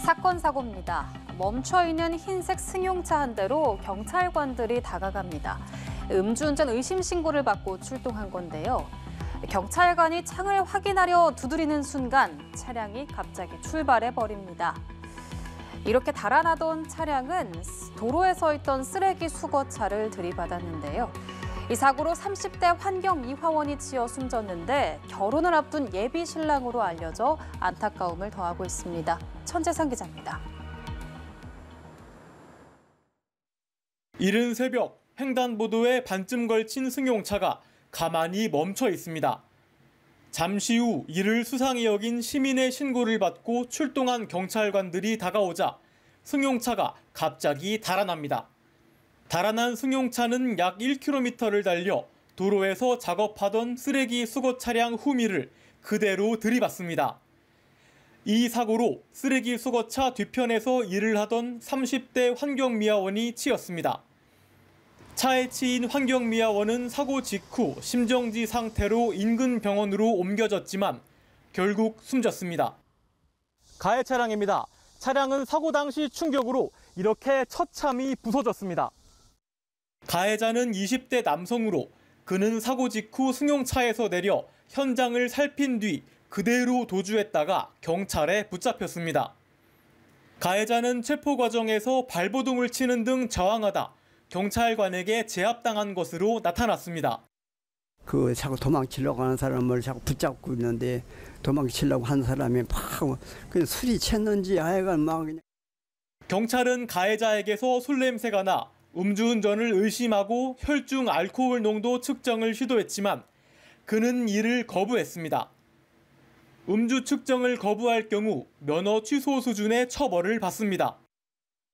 사건 사고입니다. 멈춰있는 흰색 승용차 한 대로 경찰관들이 다가갑니다. 음주운전 의심 신고를 받고 출동한 건데요. 경찰관이 창을 확인하려 두드리는 순간 차량이 갑자기 출발해버립니다. 이렇게 달아나던 차량은 도로에 서 있던 쓰레기 수거차를 들이받았는데요. 이 사고로 30대 환경미화원이 치여 숨졌는데 결혼을 앞둔 예비 신랑으로 알려져 안타까움을 더하고 있습니다. 천재상 기자입니다. 이른 새벽 횡단보도에 반쯤 걸친 승용차가 가만히 멈춰 있습니다. 잠시 후 이를 수상히 여긴 시민의 신고를 받고 출동한 경찰관들이 다가오자 승용차가 갑자기 달아납니다. 달아난 승용차는 약 1km를 달려 도로에서 작업하던 쓰레기 수거 차량 후미를 그대로 들이받습니다. 이 사고로 쓰레기 수거차 뒤편에서 일을 하던 30대 환경미화원이 치였습니다. 차에 치인 환경미화원은 사고 직후 심정지 상태로 인근 병원으로 옮겨졌지만 결국 숨졌습니다. 가해 차량입니다. 차량은 사고 당시 충격으로 이렇게 처참히 부서졌습니다. 가해자는 20대 남성으로 그는 사고 직후 승용차에서 내려 현장을 살핀 뒤 그대로 도주했다가 경찰에 붙잡혔습니다. 가해자는 체포 과정에서 발버둥을 치는 등 저항하다 경찰관에게 제압당한 것으로 나타났습니다. 자꾸 도망치려고 하는 사람을 자꾸 붙잡고 있는데 도망치려고 한 사람이 막 술이 챘는지 하여간 막 그냥. 경찰은 가해자에게서 술 냄새가 나 음주운전을 의심하고 혈중 알코올 농도 측정을 시도했지만 그는 이를 거부했습니다. 음주 측정을 거부할 경우 면허 취소 수준의 처벌을 받습니다.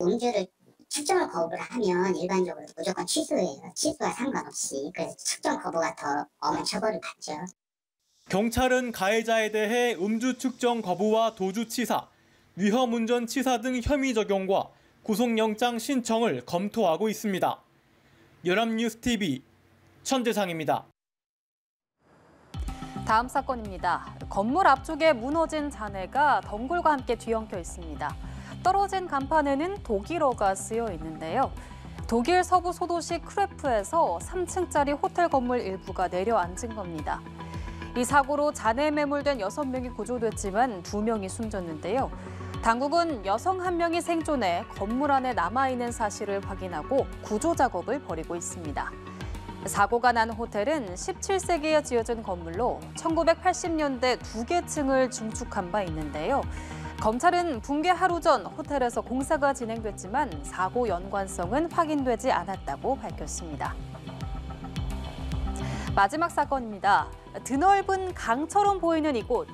음주를 측정을 거부를 하면 일반적으로 무조건 취소예요. 취소와 상관없이. 그래서 측정 거부가 더 엄한 처벌을 받죠. 경찰은 가해자에 대해 음주 측정 거부와 도주치사, 위험운전치사 등 혐의 적용과 구속영장 신청을 검토하고 있습니다. 연합뉴스TV 천재상입니다. 다음 사건입니다. 건물 앞쪽에 무너진 잔해가 덩굴과 함께 뒤엉켜 있습니다. 떨어진 간판에는 독일어가 쓰여 있는데요. 독일 서부 소도시 크레프에서 3층짜리 호텔 건물 일부가 내려앉은 겁니다. 이 사고로 잔해에 매몰된 6명이 구조됐지만 2명이 숨졌는데요. 당국은 여성 1명이 생존해 건물 안에 남아있는 사실을 확인하고 구조 작업을 벌이고 있습니다. 사고가 난 호텔은 17세기에 지어진 건물로 1980년대 2개 층을 중축한 바 있는데요. 검찰은 붕괴 하루 전 호텔에서 공사가 진행됐지만 사고 연관성은 확인되지 않았다고 밝혔습니다. 마지막 사건입니다. 드넓은 강처럼 보이는 이곳.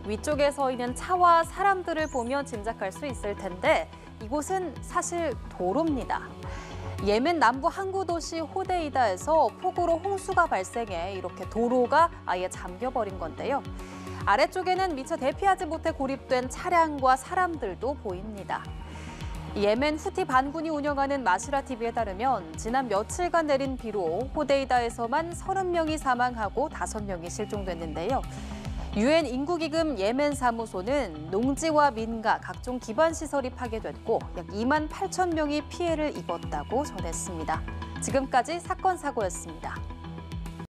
위쪽에 서 있는 차와 사람들을 보면 짐작할 수 있을 텐데 이곳은 사실 도로입니다. 예멘 남부 항구 도시 호데이다에서 폭우로 홍수가 발생해 이렇게 도로가 아예 잠겨버린 건데요. 아래쪽에는 미처 대피하지 못해 고립된 차량과 사람들도 보입니다. 예멘 후티 반군이 운영하는 마시라 TV에 따르면 지난 며칠간 내린 비로 호데이다에서만 30명이 사망하고 5명이 실종됐는데요. 유엔 인구기금 예멘 사무소는 농지와 민가, 각종 기반 시설이 파괴됐고 약 2만 8천 명이 피해를 입었다고 전했습니다. 지금까지 사건 사고였습니다.